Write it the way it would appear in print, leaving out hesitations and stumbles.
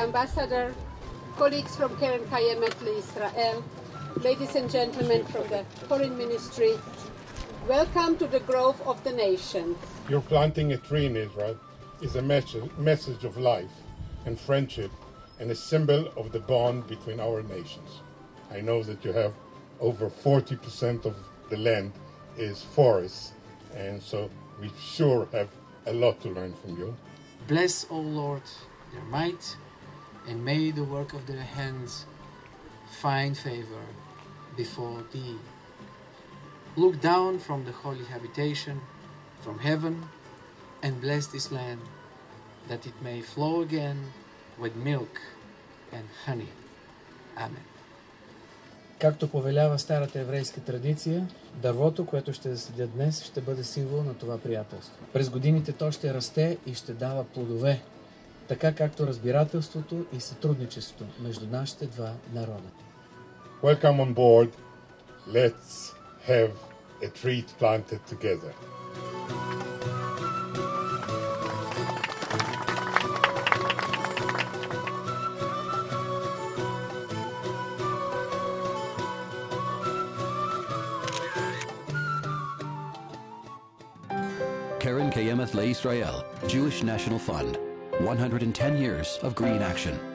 Ambassador, colleagues from Keren Kayemet Israel, ladies and gentlemen from the Foreign Ministry, welcome to the Grove of the Nations. Your planting a tree in Israel is a message of life and friendship and a symbol of the bond between our nations. I know that you have over 40% of the land is forest, and so we sure have a lot to learn from you. Bless, O Lord, their might, and may the work of their hands find favor before thee. Look down from the holy habitation, from heaven, and bless this land, that it may flow again with milk and honey. Amen. Както повелява старата еврейска традиция, дървото, което ще засадя днес, ще бъде символ на това приятелство. През годините то ще расте и ще дава плодове, така както разбирателството и сътрудничеството между нашите два народа. Welcome on board. Let's have a tree planted together. Keren Kayemet LeIsrael, Jewish National Fund, 110 years of green action.